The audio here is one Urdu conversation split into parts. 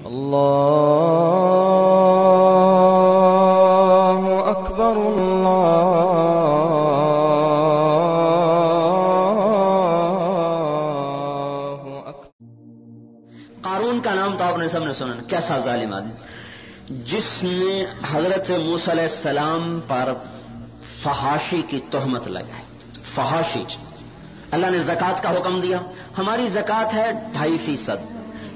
اللہ اکبر اللہ اکبر۔ قارون کا نام تو آپ نے سب نے سنا، کیسا ظالم آدمی جس نے حضرت موسیٰ علیہ السلام پر فحاشی کی تہمت لگائی۔ فحاشی، اللہ نے زکوٰۃ کا حکم دیا، ہماری زکوٰۃ ہے 2.5%،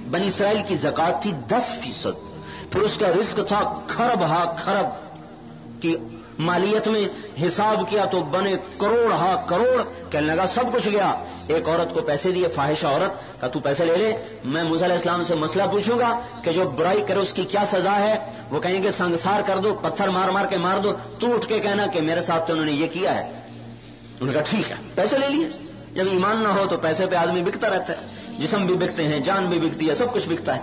بنی اسرائیل کی زکوٰۃ تھی 10%، پھر اس کا رزق تھا کھرب ہا کھرب کی مالیت میں، حساب کیا تو بنے کروڑ ہا کروڑ، کہنے لگا سب کچھ گیا۔ ایک عورت کو پیسے دیے، فاحشہ عورت کا تو پیسے لے لے، میں موسیٰ علیہ السلام سے مسئلہ پوچھوں گا کہ جو برائی کرے اس کی کیا سزا ہے۔ وہ کہیں گے سنگسار کر دو، پتھر مار مار کے مار دو، تو اٹھ کے کہنا کہ میرے ساتھ تو انہوں نے یہ کیا ہے۔ انہوں نے کہا ٹھیک ہے، پیسے لے لیے۔ جب ایمان نہ ہو تو پیسے پہ آدمی بکتا رہتا ہے، جسم بھی بکتے ہیں، جان بھی بکتی ہے، سب کچھ بکتا ہے۔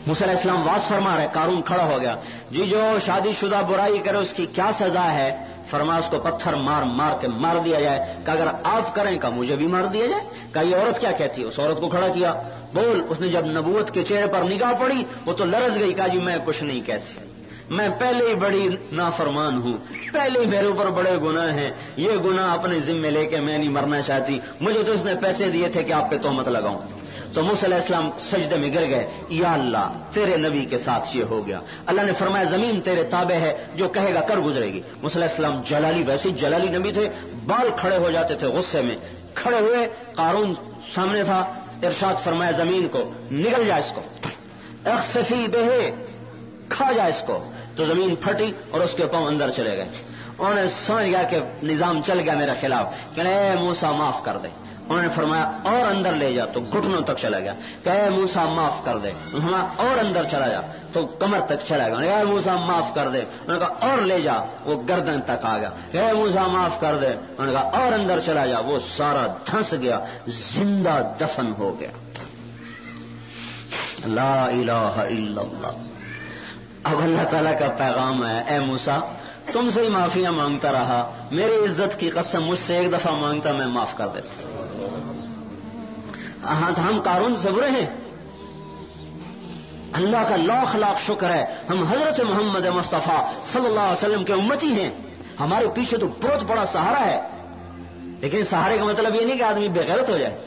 موسیٰ علیہ السلام واز فرما رہے، قارون کھڑا ہو گیا، جی جو شادی شدہ برائی کرے اس کی کیا سزا ہے؟ فرمایا اس کو پتھر مار مار کے مار دیا جائے۔ کہ اگر آپ کریں کہ مجھے بھی مار دیا جائے۔ کہ یہ عورت کیا کہتی ہے؟ اس عورت کو کھڑا کیا، بول۔ اس نے جب نبوت کے چہرے پر نگاہ پڑی وہ تو لرز گئی، کہا جی میں کچھ نہیں کہتی، میں پہلے ہی بڑی نافرمان ہوں، پہلے ہی میرے اوپر بڑے گناہ ہیں، یہ گناہ اپنے ذمے لے کے میں نہیں مرنا چاہتی، مجھے تو اس نے پیسے دیے تھے کہ آپ پہ تہمت لگاؤں۔ تو موسیٰ علیہ السلام سجدے میں گر گئے، یا اللہ تیرے نبی کے ساتھ یہ ہو گیا۔ اللہ نے فرمایا زمین تیرے تابع ہے، جو کہے گا کر گزرے گی۔ موسیٰ علیہ السلام جلالی، ویسے جلالی نبی تھے، بال کھڑے ہو جاتے تھے غصے میں، کھڑے ہوئے، قارون سامنے تھا، ارشاد فرمایا زمین کو نگل جا، اس کو اخسفی بہ، کھا جا اس کو۔ تو زمین پھٹی اور اس کے پاؤں اندر چلے گئے۔ انہوں نے سمجھ گیا کہ نظام چل گیا میرے خلاف، کہ اے موسیٰ معاف کر دے۔ انہوں نے فرمایا اور اندر لے جا، تو گھٹنوں تک چلا گیا۔ کہ اے موسیٰ معاف کر دے۔ انہوں نے اور اندر چلا جا تو کمر تک چلا گیا۔ اے موسیٰ معاف کر دے۔ انہوں نے کہا اور لے جا، وہ گردن تک آ گیا۔ کہ اے موسیٰ معاف کر دے۔ انہوں نے کہا اور اندر چلا جا، وہ سارا دھنس گیا، زندہ دفن ہو گیا۔ لا الہ الا اللہ۔ اب اللہ تعالیٰ کا پیغام ہے، اے موسیٰ تم سے ہی معافیاں مانگتا رہا، میری عزت کی قسم مجھ سے ایک دفعہ مانگتا میں معاف کر دیتا۔ ہاں تو ہم قارون سے برے ہیں؟ اللہ کا لاکھ لاکھ شکر ہے ہم حضرت محمد مصطفیٰ صلی اللہ علیہ وسلم کے امتی ہیں، ہمارے پیچھے تو بہت بڑا سہارا ہے۔ لیکن سہارے کا مطلب یہ نہیں کہ آدمی بے غیرت ہو جائے،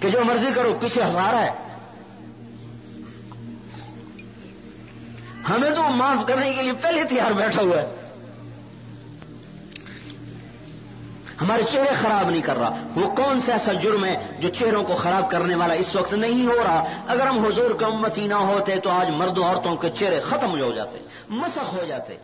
کہ جو مرضی کرو پیچھے سہارا ہے۔ ہمیں تو معاف کرنے کے لیے پہلے تیار بیٹھا ہوا ہے، ہمارے چہرے خراب نہیں کر رہا۔ وہ کون سا ایسا جرم ہے جو چہروں کو خراب کرنے والا اس وقت نہیں ہو رہا؟ اگر ہم حضور کے امتی نہ ہوتے تو آج مرد و عورتوں کے چہرے ختم ہو جاتے، مسخ ہو جاتے۔